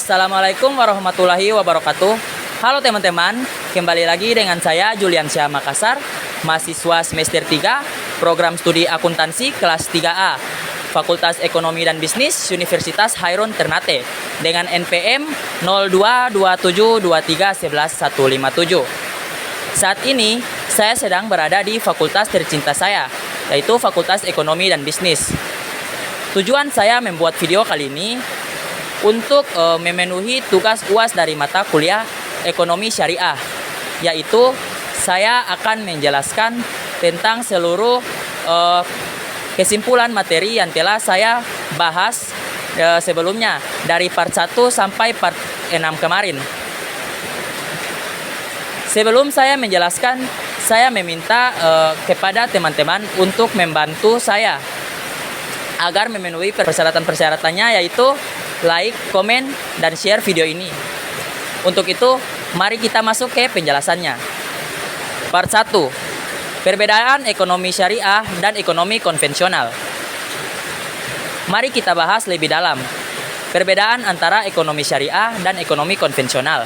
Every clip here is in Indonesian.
Assalamualaikum warahmatullahi wabarakatuh. Halo teman-teman, kembali lagi dengan saya Julian Syah Makassar, mahasiswa semester 3, program studi akuntansi kelas 3A, Fakultas Ekonomi dan Bisnis, Universitas Hairun Ternate, dengan NPM 0227231157. Saat ini, saya sedang berada di fakultas tercinta saya, yaitu Fakultas Ekonomi dan Bisnis. Tujuan saya membuat video kali ini untuk memenuhi tugas UAS dari mata kuliah Ekonomi Syariah, yaitu saya akan menjelaskan tentang seluruh kesimpulan materi yang telah saya bahas sebelumnya dari part 1 sampai part 6 kemarin. Sebelum saya menjelaskan, saya meminta kepada teman-teman untuk membantu saya agar memenuhi persyaratan-persyaratannya, yaitu like, komen, dan share video ini. Untuk itu, mari kita masuk ke penjelasannya. Part 1. Perbedaan ekonomi syariah dan ekonomi konvensional. Mari kita bahas lebih dalam perbedaan antara ekonomi syariah dan ekonomi konvensional.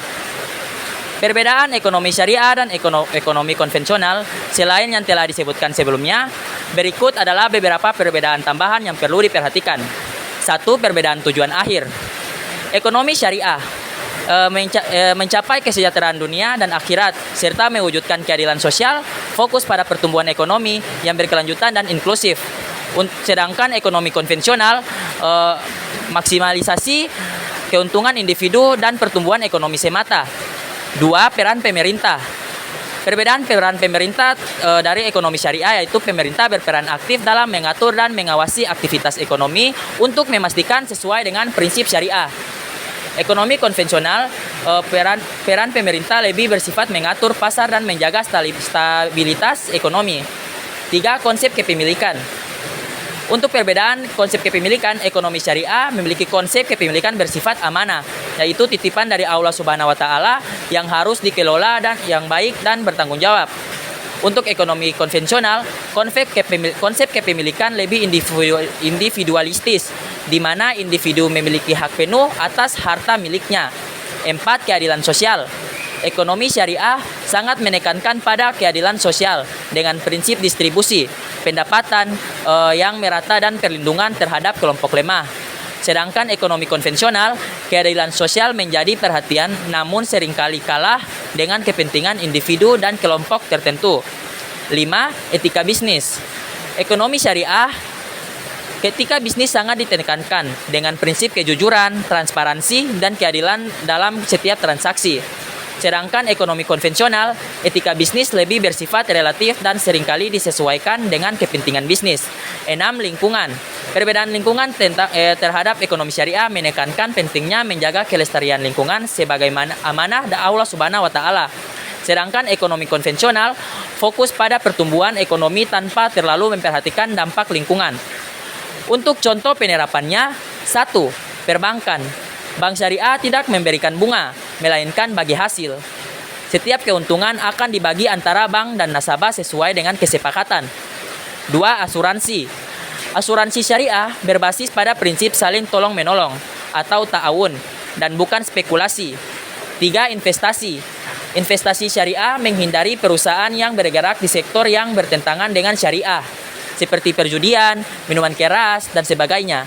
Perbedaan ekonomi syariah dan ekonomi konvensional, selain yang telah disebutkan sebelumnya, berikut adalah beberapa perbedaan tambahan yang perlu diperhatikan. 1. Perbedaan tujuan akhir. Ekonomi syariah mencapai kesejahteraan dunia dan akhirat, serta mewujudkan keadilan sosial, fokus pada pertumbuhan ekonomi yang berkelanjutan dan inklusif. Sedangkan ekonomi konvensional maksimalisasi keuntungan individu dan pertumbuhan ekonomi semata. 2. Peran pemerintah. Perbedaan peran pemerintah dari ekonomi syariah, yaitu pemerintah berperan aktif dalam mengatur dan mengawasi aktivitas ekonomi untuk memastikan sesuai dengan prinsip syariah. Ekonomi konvensional, peran pemerintah lebih bersifat mengatur pasar dan menjaga stabilitas ekonomi. 3. Konsep kepemilikan. Untuk perbedaan konsep kepemilikan, ekonomi syariah memiliki konsep kepemilikan bersifat amanah, yaitu titipan dari Allah Subhanahu wa Ta'ala yang harus dikelola dan yang baik dan bertanggung jawab. Untuk ekonomi konvensional, konsep kepemilikan lebih individualistis, di mana individu memiliki hak penuh atas harta miliknya. 4. Keadilan sosial. Ekonomi syariah sangat menekankan pada keadilan sosial dengan prinsip distribusi pendapatan yang merata dan perlindungan terhadap kelompok lemah. Sedangkan ekonomi konvensional, keadilan sosial menjadi perhatian namun seringkali kalah dengan kepentingan individu dan kelompok tertentu. 5. Etika bisnis. Ekonomi syariah, etika bisnis sangat ditekankan dengan prinsip kejujuran, transparansi, dan keadilan dalam setiap transaksi. Sedangkan ekonomi konvensional, etika bisnis lebih bersifat relatif dan seringkali disesuaikan dengan kepentingan bisnis. 6. Lingkungan. Perbedaan lingkungan terhadap ekonomi syariah menekankan pentingnya menjaga kelestarian lingkungan sebagaimana amanah Allah Subhanahu wa Ta'ala. Sedangkan ekonomi konvensional fokus pada pertumbuhan ekonomi tanpa terlalu memperhatikan dampak lingkungan. Untuk contoh penerapannya, 1. Perbankan. Bank syariah tidak memberikan bunga, melainkan bagi hasil. Setiap keuntungan akan dibagi antara bank dan nasabah sesuai dengan kesepakatan. 2. Asuransi. Asuransi syariah berbasis pada prinsip saling tolong-menolong atau ta'awun dan bukan spekulasi. 3. Investasi. Investasi syariah menghindari perusahaan yang bergerak di sektor yang bertentangan dengan syariah, seperti perjudian, minuman keras, dan sebagainya.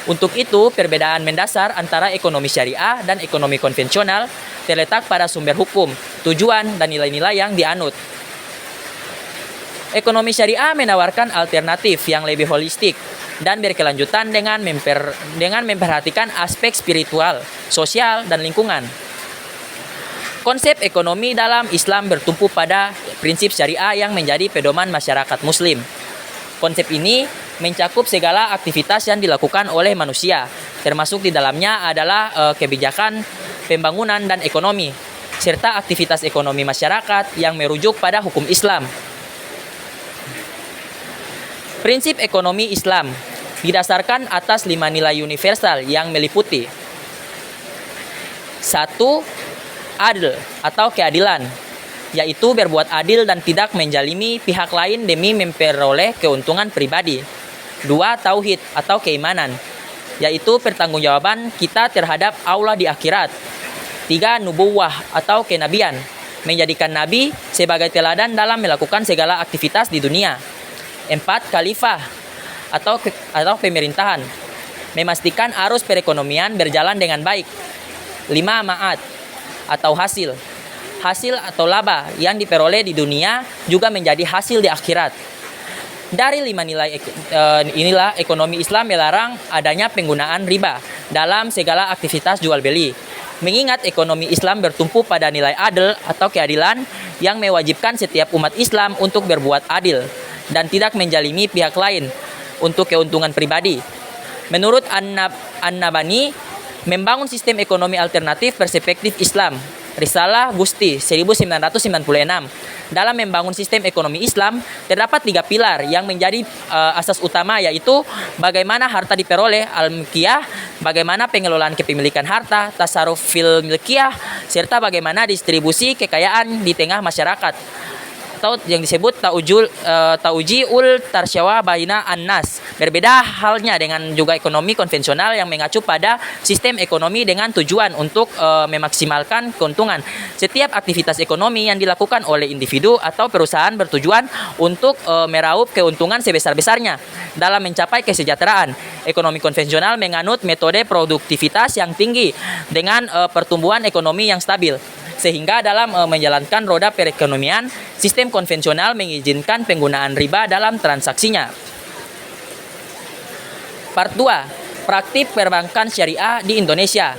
Untuk itu, perbedaan mendasar antara ekonomi syariah dan ekonomi konvensional terletak pada sumber hukum, tujuan, dan nilai-nilai yang dianut. Ekonomi syariah menawarkan alternatif yang lebih holistik dan berkelanjutan dengan memperhatikan aspek spiritual, sosial, dan lingkungan. Konsep ekonomi dalam Islam bertumpu pada prinsip syariah yang menjadi pedoman masyarakat Muslim. Konsep ini mencakup segala aktivitas yang dilakukan oleh manusia, termasuk di dalamnya adalah kebijakan, pembangunan, dan ekonomi, serta aktivitas ekonomi masyarakat yang merujuk pada hukum Islam. Prinsip ekonomi Islam didasarkan atas 5 nilai universal yang meliputi 1. Adil atau keadilan, yaitu berbuat adil dan tidak menjalimi pihak lain demi memperoleh keuntungan pribadi. 2. Tauhid atau keimanan, yaitu pertanggungjawaban kita terhadap Allah di akhirat. 3. Nubuwah atau kenabian, menjadikan nabi sebagai teladan dalam melakukan segala aktivitas di dunia. 4. Khalifah atau pemerintahan, memastikan arus perekonomian berjalan dengan baik. 5. Ma'ad atau hasil atau laba yang diperoleh di dunia juga menjadi hasil di akhirat. Dari 5 nilai inilah ekonomi Islam melarang adanya penggunaan riba dalam segala aktivitas jual beli. Mengingat ekonomi Islam bertumpu pada nilai adil atau keadilan yang mewajibkan setiap umat Islam untuk berbuat adil dan tidak menjalimi pihak lain untuk keuntungan pribadi. Menurut An-Nabhani, membangun sistem ekonomi alternatif perspektif Islam, Risalah Gusti 1996. Dalam membangun sistem ekonomi Islam, terdapat 3 pilar yang menjadi asas utama, yaitu bagaimana harta diperoleh, al-milkiyah, bagaimana pengelolaan kepemilikan harta, tasarruf fil milkiyah, serta bagaimana distribusi kekayaan di tengah masyarakat, atau yang disebut taujiul tarsyawa baina an-nas. Berbeda halnya dengan juga ekonomi konvensional yang mengacu pada sistem ekonomi dengan tujuan untuk memaksimalkan keuntungan. Setiap aktivitas ekonomi yang dilakukan oleh individu atau perusahaan bertujuan untuk meraup keuntungan sebesar-besarnya dalam mencapai kesejahteraan. Ekonomi konvensional menganut metode produktivitas yang tinggi dengan pertumbuhan ekonomi yang stabil. Sehingga dalam menjalankan roda perekonomian, sistem konvensional mengizinkan penggunaan riba dalam transaksinya. Part 2. Praktik perbankan syariah di Indonesia.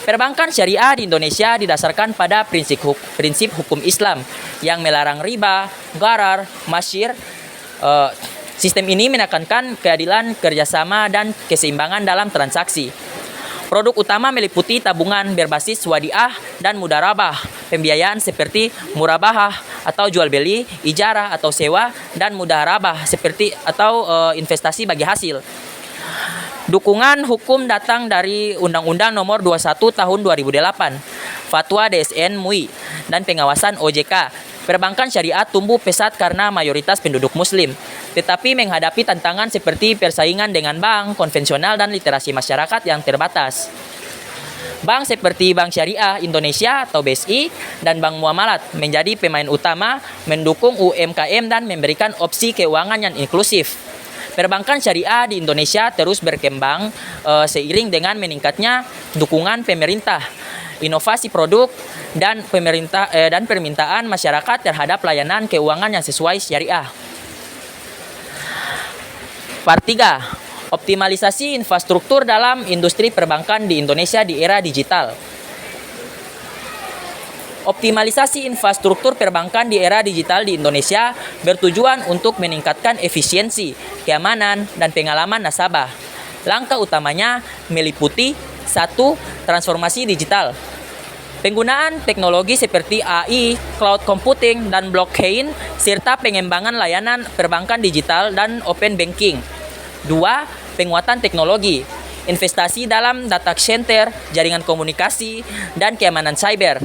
Perbankan syariah di Indonesia didasarkan pada prinsip hukum Islam yang melarang riba, gharar, masyir. Sistem ini menekankan keadilan, kerjasama, dan keseimbangan dalam transaksi. Produk utama meliputi tabungan berbasis wadiah dan mudarabah, pembiayaan seperti murabahah atau jual beli, ijarah atau sewa, dan mudarabah seperti atau investasi bagi hasil. Dukungan hukum datang dari Undang-Undang Nomor 21 Tahun 2008, Fatwa DSN MUI, dan pengawasan OJK. Perbankan syariah tumbuh pesat karena mayoritas penduduk muslim, tetapi menghadapi tantangan seperti persaingan dengan bank konvensional dan literasi masyarakat yang terbatas. Bank seperti Bank Syariah Indonesia atau BSI dan Bank Muamalat menjadi pemain utama mendukung UMKM dan memberikan opsi keuangan yang inklusif. Perbankan syariah di Indonesia terus berkembang seiring dengan meningkatnya dukungan pemerintah, inovasi produk, dan permintaan masyarakat terhadap layanan keuangan yang sesuai syariah. Part 3. Optimalisasi infrastruktur dalam industri perbankan di Indonesia di era digital. Optimalisasi infrastruktur perbankan di era digital di Indonesia bertujuan untuk meningkatkan efisiensi, keamanan, dan pengalaman nasabah. Langkah utamanya meliputi 1. Transformasi digital. Penggunaan teknologi seperti AI, cloud computing, dan blockchain, serta pengembangan layanan perbankan digital dan open banking. 2. Penguatan teknologi, investasi dalam data center, jaringan komunikasi, dan keamanan cyber.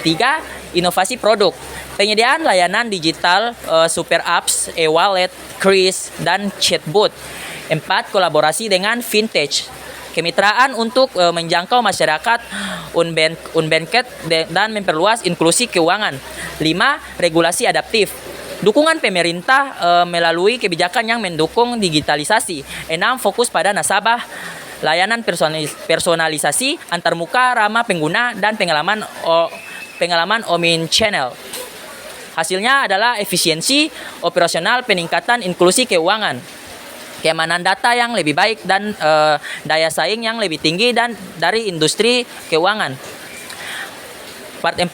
3. Inovasi produk, penyediaan layanan digital, super apps, e-wallet, kris, dan chatbot. 4. Kolaborasi dengan fintech, kemitraan untuk menjangkau masyarakat unbanked dan memperluas inklusi keuangan. 5. Regulasi adaptif, dukungan pemerintah melalui kebijakan yang mendukung digitalisasi. 6. Fokus pada nasabah, layanan personalisasi antarmuka ramah pengguna, dan pengalaman omni-channel. Hasilnya adalah efisiensi operasional, peningkatan inklusi keuangan, keamanan data yang lebih baik, dan daya saing yang lebih tinggi dan dari industri keuangan. Part 4.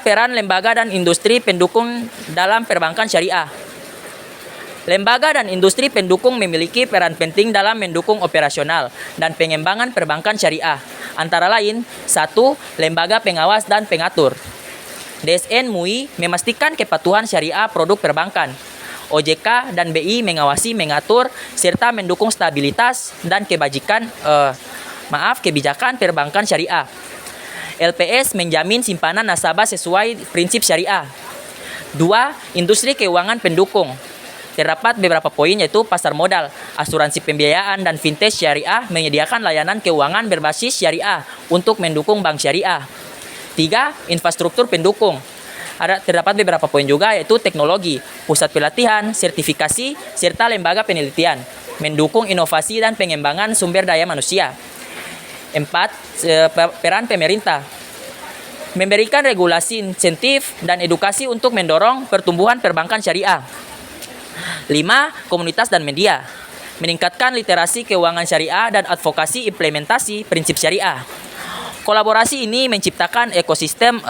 Peran lembaga dan industri pendukung dalam perbankan syariah. Lembaga dan industri pendukung memiliki peran penting dalam mendukung operasional dan pengembangan perbankan syariah. Antara lain, 1. Lembaga pengawas dan pengatur. DSN MUI memastikan kepatuhan syariah produk perbankan. OJK dan BI mengawasi, mengatur, serta mendukung stabilitas dan kebijakan perbankan syariah. LPS menjamin simpanan nasabah sesuai prinsip syariah. 2. Industri keuangan pendukung. terdapat beberapa poin yaitu pasar modal, asuransi pembiayaan, dan fintech syariah menyediakan layanan keuangan berbasis syariah untuk mendukung bank syariah. 3. Infrastruktur pendukung. Terdapat beberapa poin juga yaitu teknologi, pusat pelatihan, sertifikasi, serta lembaga penelitian, mendukung inovasi dan pengembangan sumber daya manusia. 4. Peran pemerintah. Memberikan regulasi, insentif, dan edukasi untuk mendorong pertumbuhan perbankan syariah. 5. Komunitas dan media. Meningkatkan literasi keuangan syariah dan advokasi implementasi prinsip syariah. Kolaborasi ini menciptakan ekosistem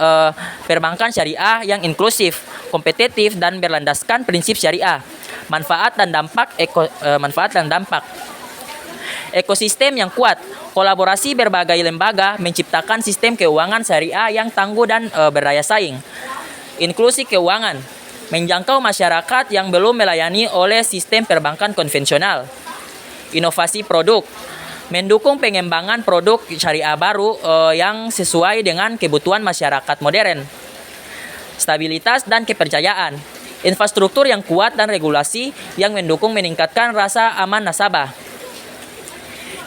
perbankan syariah yang inklusif, kompetitif, dan berlandaskan prinsip syariah. Manfaat dan dampak. Ekosistem yang kuat. Kolaborasi berbagai lembaga menciptakan sistem keuangan syariah yang tangguh dan berdaya saing. Inklusi keuangan. Menjangkau masyarakat yang belum melayani oleh sistem perbankan konvensional. Inovasi produk. Mendukung pengembangan produk syariah baru yang sesuai dengan kebutuhan masyarakat modern. Stabilitas dan kepercayaan. Infrastruktur yang kuat dan regulasi yang mendukung meningkatkan rasa aman nasabah.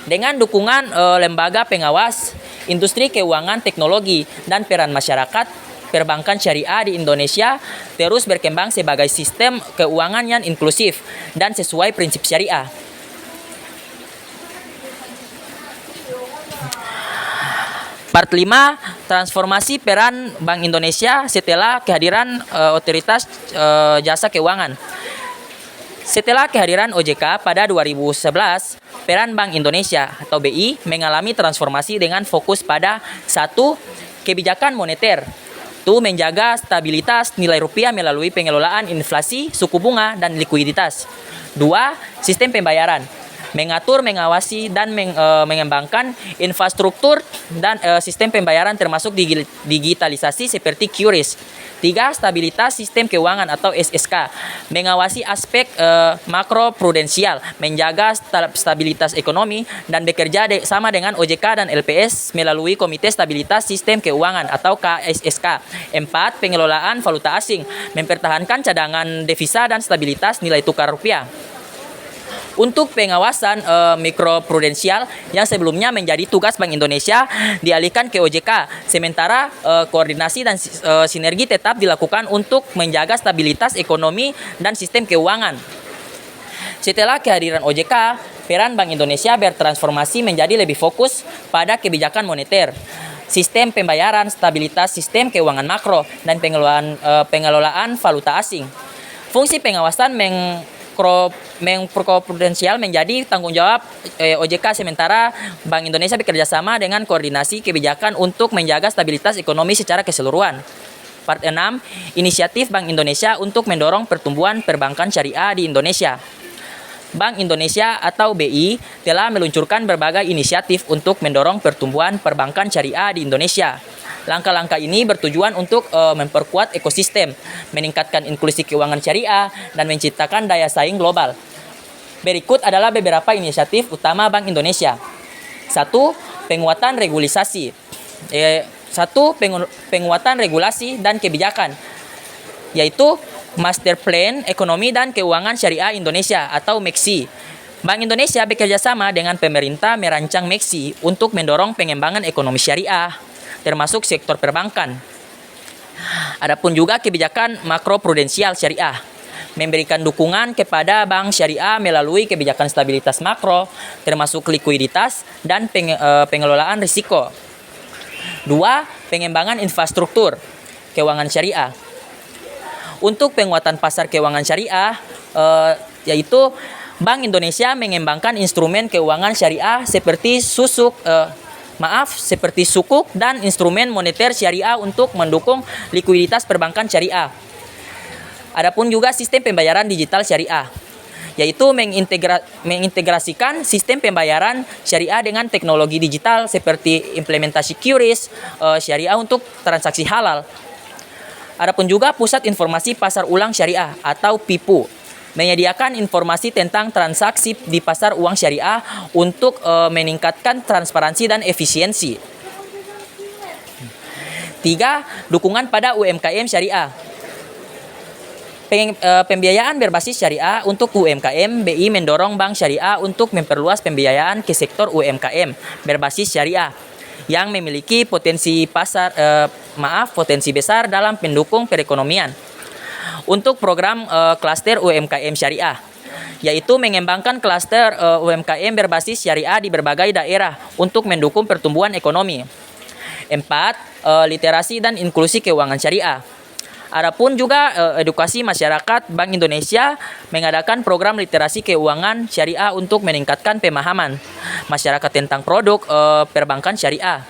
Dengan dukungan lembaga pengawas, industri keuangan teknologi, dan peran masyarakat, perbankan syariah di Indonesia terus berkembang sebagai sistem keuangan yang inklusif dan sesuai prinsip syariah. Part 5, transformasi peran Bank Indonesia setelah kehadiran otoritas jasa keuangan. Setelah kehadiran OJK pada 2011, peran Bank Indonesia atau BI mengalami transformasi dengan fokus pada 1. Kebijakan moneter, menjaga stabilitas nilai rupiah melalui pengelolaan inflasi, suku bunga, dan likuiditas. 2. Sistem pembayaran, mengatur, mengawasi, dan mengembangkan infrastruktur dan sistem pembayaran termasuk digitalisasi seperti QRIS. 3. Stabilitas sistem keuangan atau SSK, mengawasi aspek makroprudensial, menjaga stabilitas ekonomi, dan bekerja sama dengan OJK dan LPS melalui Komite Stabilitas Sistem Keuangan atau KSSK. 4. Pengelolaan valuta asing, mempertahankan cadangan devisa dan stabilitas nilai tukar rupiah. Untuk pengawasan mikroprudensial yang sebelumnya menjadi tugas Bank Indonesia dialihkan ke OJK, sementara koordinasi dan sinergi tetap dilakukan untuk menjaga stabilitas ekonomi dan sistem keuangan. Setelah kehadiran OJK, peran Bank Indonesia bertransformasi menjadi lebih fokus pada kebijakan moneter, sistem pembayaran, stabilitas sistem keuangan makro, dan pengelolaan valuta asing. Fungsi pengawasan makroprudensial menjadi tanggung jawab OJK, sementara Bank Indonesia bekerjasama dengan koordinasi kebijakan untuk menjaga stabilitas ekonomi secara keseluruhan. Part 6, inisiatif Bank Indonesia untuk mendorong pertumbuhan perbankan syariah di Indonesia. Bank Indonesia atau BI telah meluncurkan berbagai inisiatif untuk mendorong pertumbuhan perbankan syariah di Indonesia. Langkah-langkah ini bertujuan untuk memperkuat ekosistem, meningkatkan inklusi keuangan syariah, dan menciptakan daya saing global. Berikut adalah beberapa inisiatif utama Bank Indonesia. 1. Penguatan regulasi. Penguatan regulasi dan kebijakan, yaitu Master Plan Ekonomi dan Keuangan Syariah Indonesia atau MEKSI. Bank Indonesia bekerjasama dengan pemerintah merancang MEKSI untuk mendorong pengembangan ekonomi syariah, termasuk sektor perbankan. Adapun juga kebijakan makroprudensial syariah, memberikan dukungan kepada bank syariah melalui kebijakan stabilitas makro, termasuk likuiditas dan pengelolaan risiko. 2. Pengembangan infrastruktur keuangan syariah. Untuk penguatan pasar keuangan syariah, yaitu Bank Indonesia mengembangkan instrumen keuangan syariah seperti seperti sukuk dan instrumen moneter syariah untuk mendukung likuiditas perbankan syariah. Adapun juga sistem pembayaran digital syariah, yaitu mengintegrasikan sistem pembayaran syariah dengan teknologi digital seperti implementasi QRIS syariah untuk transaksi halal. Adapun juga Pusat Informasi Pasar Uang Syariah atau PIPU, menyediakan informasi tentang transaksi di pasar uang syariah untuk meningkatkan transparansi dan efisiensi. 3. Dukungan pada UMKM syariah. Pembiayaan berbasis syariah untuk UMKM, BI mendorong bank syariah untuk memperluas pembiayaan ke sektor UMKM berbasis syariah yang memiliki potensi potensi besar dalam pendukung perekonomian. Untuk program klaster UMKM syariah, yaitu mengembangkan klaster UMKM berbasis syariah di berbagai daerah untuk mendukung pertumbuhan ekonomi. 4. Literasi dan inklusi keuangan syariah. Adapun juga edukasi masyarakat, Bank Indonesia mengadakan program literasi keuangan syariah untuk meningkatkan pemahaman masyarakat tentang produk perbankan syariah.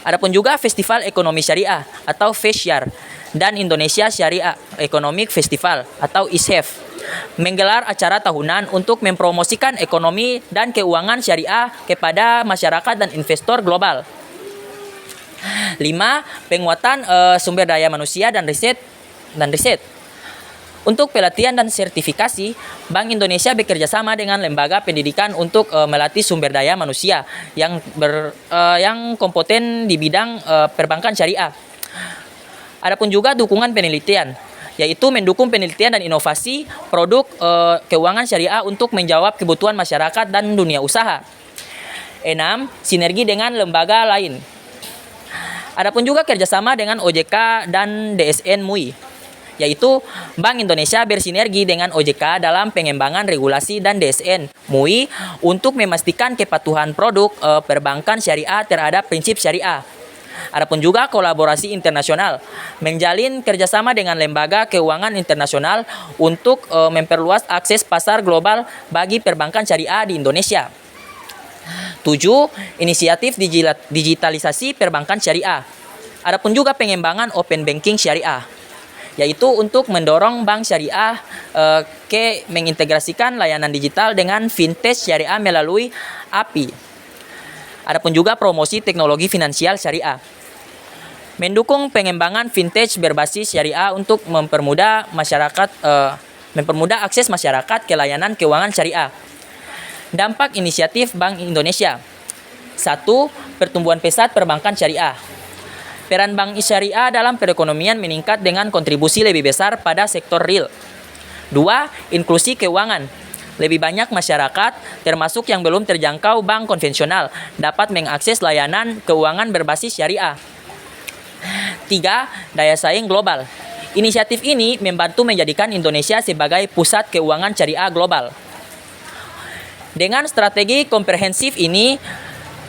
Adapun juga Festival Ekonomi Syariah atau FESYAR dan Indonesia Syariah Economic Festival atau ISHEF menggelar acara tahunan untuk mempromosikan ekonomi dan keuangan syariah kepada masyarakat dan investor global. 5. Penguatan sumber daya manusia dan riset. Untuk pelatihan dan sertifikasi, Bank Indonesia bekerja sama dengan lembaga pendidikan untuk melatih sumber daya manusia yang kompeten di bidang perbankan syariah. Adapun juga dukungan penelitian, yaitu mendukung penelitian dan inovasi produk keuangan syariah untuk menjawab kebutuhan masyarakat dan dunia usaha. 6. Sinergi dengan lembaga lain. Adapun juga kerjasama dengan OJK dan DSN MUI, yaitu Bank Indonesia bersinergi dengan OJK dalam pengembangan regulasi dan DSN MUI untuk memastikan kepatuhan produk perbankan syariah terhadap prinsip syariah. Adapun juga kolaborasi internasional, menjalin kerjasama dengan lembaga keuangan internasional untuk memperluas akses pasar global bagi perbankan syariah di Indonesia. 7. Inisiatif digitalisasi perbankan syariah. Adapun juga pengembangan open banking syariah, yaitu untuk mendorong bank syariah mengintegrasikan layanan digital dengan fintech syariah melalui API. Adapun juga promosi teknologi finansial syariah. Mendukung pengembangan fintech berbasis syariah untuk mempermudah akses masyarakat ke layanan keuangan syariah. Dampak inisiatif Bank Indonesia. 1. Pertumbuhan pesat perbankan syariah. Peran bank syariah dalam perekonomian meningkat dengan kontribusi lebih besar pada sektor real. 2. Inklusi keuangan. Lebih banyak masyarakat, termasuk yang belum terjangkau bank konvensional, dapat mengakses layanan keuangan berbasis syariah. 3. Daya saing global. Inisiatif ini membantu menjadikan Indonesia sebagai pusat keuangan syariah global. Dengan strategi komprehensif ini,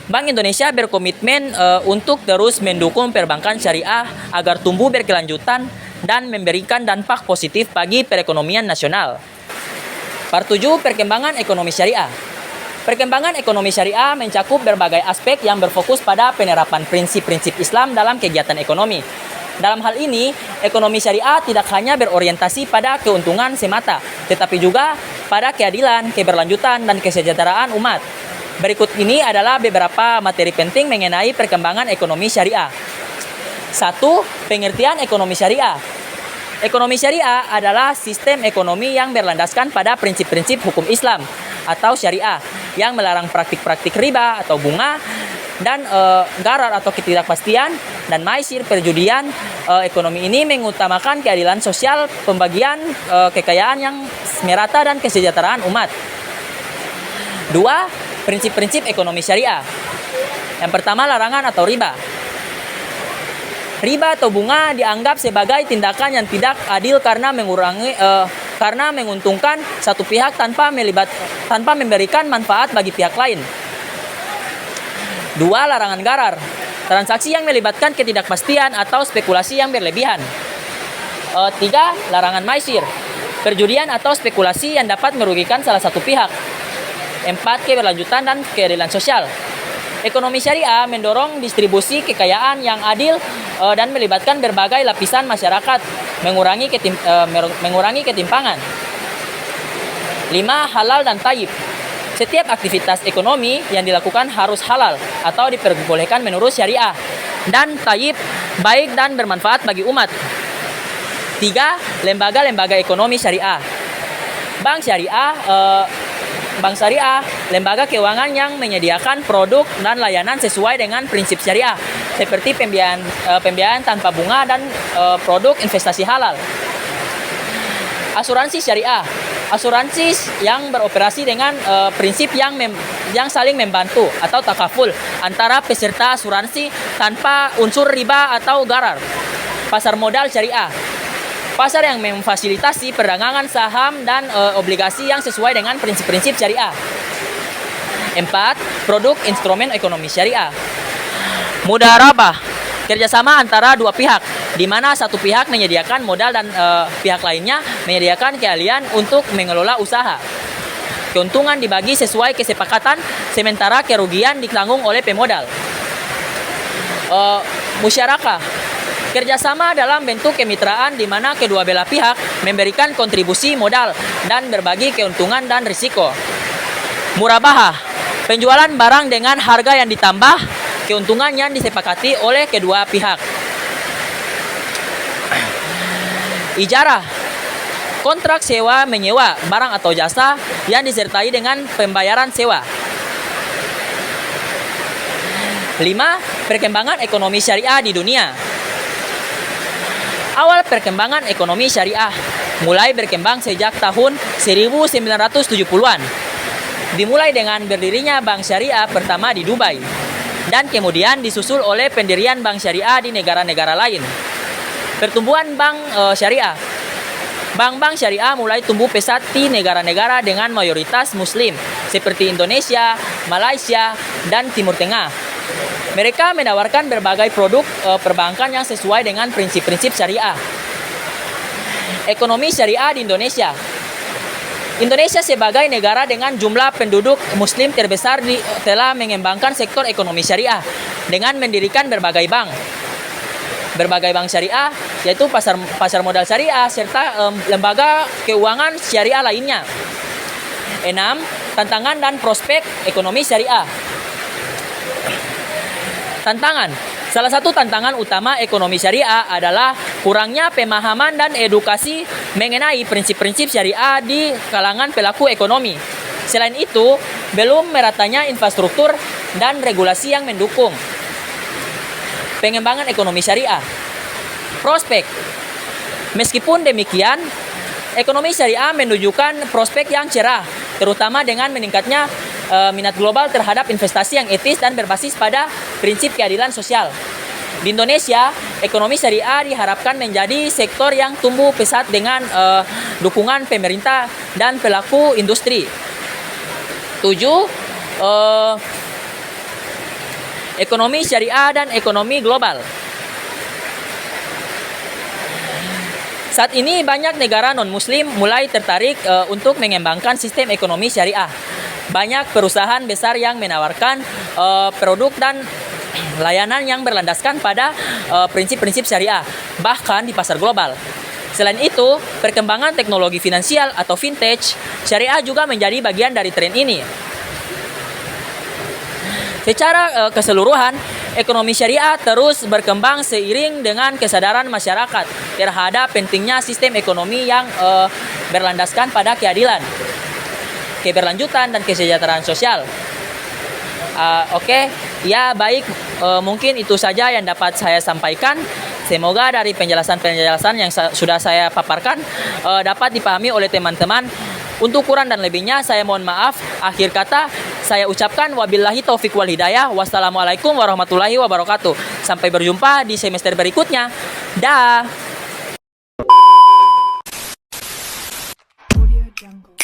Bank Indonesia berkomitmen untuk terus mendukung perbankan syariah agar tumbuh berkelanjutan dan memberikan dampak positif bagi perekonomian nasional. Part 7. Perkembangan ekonomi syariah. Perkembangan ekonomi syariah mencakup berbagai aspek yang berfokus pada penerapan prinsip-prinsip Islam dalam kegiatan ekonomi. Dalam hal ini, ekonomi syariah tidak hanya berorientasi pada keuntungan semata, tetapi juga pada keadilan, keberlanjutan, dan kesejahteraan umat. Berikut ini adalah beberapa materi penting mengenai perkembangan ekonomi syariah. 1. Pengertian ekonomi syariah. Ekonomi syariah adalah sistem ekonomi yang berlandaskan pada prinsip-prinsip hukum Islam atau syariah yang melarang praktik-praktik riba atau bunga dan gharar atau ketidakpastian dan maisir perjudian. Ekonomi ini mengutamakan keadilan sosial, pembagian kekayaan yang merata dan kesejahteraan umat. 2. Prinsip-prinsip ekonomi syariah. Yang pertama, larangan atau riba. Riba atau bunga dianggap sebagai tindakan yang tidak adil karena menguntungkan satu pihak tanpa memberikan manfaat bagi pihak lain. 2. Larangan gharar. Transaksi yang melibatkan ketidakpastian atau spekulasi yang berlebihan. 3. Larangan maisir. Perjudian atau spekulasi yang dapat merugikan salah satu pihak. 4. Keberlanjutan dan keadilan sosial. Ekonomi syariah mendorong distribusi kekayaan yang adil dan melibatkan berbagai lapisan masyarakat, mengurangi ketimpangan. 5. Halal dan thayyib. Setiap aktivitas ekonomi yang dilakukan harus halal atau diperbolehkan menurut syariah dan thayyib, baik dan bermanfaat bagi umat. 3. Lembaga-lembaga ekonomi syariah. Bank syariah, lembaga keuangan yang menyediakan produk dan layanan sesuai dengan prinsip syariah, seperti pembiayaan tanpa bunga dan produk investasi halal. Asuransi syariah, asuransi yang beroperasi dengan prinsip yang saling membantu atau takaful antara peserta asuransi tanpa unsur riba atau gharar. Pasar modal syariah, pasar yang memfasilitasi perdagangan saham dan obligasi yang sesuai dengan prinsip-prinsip syariah. 4. Produk instrumen ekonomi syariah. Mudharabah, kerjasama antara dua pihak, di mana satu pihak menyediakan modal dan pihak lainnya menyediakan keahlian untuk mengelola usaha. Keuntungan dibagi sesuai kesepakatan, sementara kerugian ditanggung oleh pemodal. Musyarakah, kerjasama dalam bentuk kemitraan di mana kedua belah pihak memberikan kontribusi modal dan berbagi keuntungan dan risiko. Murabahah, penjualan barang dengan harga yang ditambah, keuntungan yang disepakati oleh kedua pihak. Ijarah, kontrak sewa menyewa barang atau jasa yang disertai dengan pembayaran sewa. 5. Perkembangan ekonomi syariah di dunia. Awal perkembangan ekonomi syariah mulai berkembang sejak tahun 1970-an. Dimulai dengan berdirinya bank syariah pertama di Dubai, dan kemudian disusul oleh pendirian bank syariah di negara-negara lain. Pertumbuhan bank syariah. Bank-bank syariah mulai tumbuh pesat di negara-negara dengan mayoritas muslim seperti Indonesia, Malaysia, dan Timur Tengah. Mereka menawarkan berbagai produk perbankan yang sesuai dengan prinsip-prinsip syariah. Ekonomi syariah di Indonesia. Indonesia sebagai negara dengan jumlah penduduk muslim terbesar telah mengembangkan sektor ekonomi syariah dengan mendirikan berbagai bank. Berbagai bank syariah yaitu pasar modal syariah serta lembaga keuangan syariah lainnya. 6. Tantangan dan prospek ekonomi syariah. Tantangan. Salah satu tantangan utama ekonomi syariah adalah kurangnya pemahaman dan edukasi mengenai prinsip-prinsip syariah di kalangan pelaku ekonomi. Selain itu, belum meratanya infrastruktur dan regulasi yang mendukung pengembangan ekonomi syariah. Prospek. Meskipun demikian, ekonomi syariah menunjukkan prospek yang cerah, terutama dengan meningkatnya minat global terhadap investasi yang etis dan berbasis pada prinsip keadilan sosial. Di Indonesia, ekonomi syariah diharapkan menjadi sektor yang tumbuh pesat dengan dukungan pemerintah dan pelaku industri. 7. Ekonomi syariah dan ekonomi global. Saat ini banyak negara non-muslim mulai tertarik untuk mengembangkan sistem ekonomi syariah. Banyak perusahaan besar yang menawarkan produk dan layanan yang berlandaskan pada prinsip-prinsip syariah, bahkan di pasar global. Selain itu, perkembangan teknologi finansial atau vintage syariah juga menjadi bagian dari tren ini. Secara keseluruhan, ekonomi syariah terus berkembang seiring dengan kesadaran masyarakat terhadap pentingnya sistem ekonomi yang berlandaskan pada keadilan, keberlanjutan, dan kesejahteraan sosial. Ya baik, mungkin itu saja yang dapat saya sampaikan. Semoga dari penjelasan-penjelasan yang sudah saya paparkan dapat dipahami oleh teman-teman. Untuk kurang dan lebihnya saya mohon maaf. Akhir kata saya ucapkan wabillahi taufik wal hidayah. Wassalamualaikum warahmatullahi wabarakatuh. Sampai berjumpa di semester berikutnya. Dah. Audio Jungle.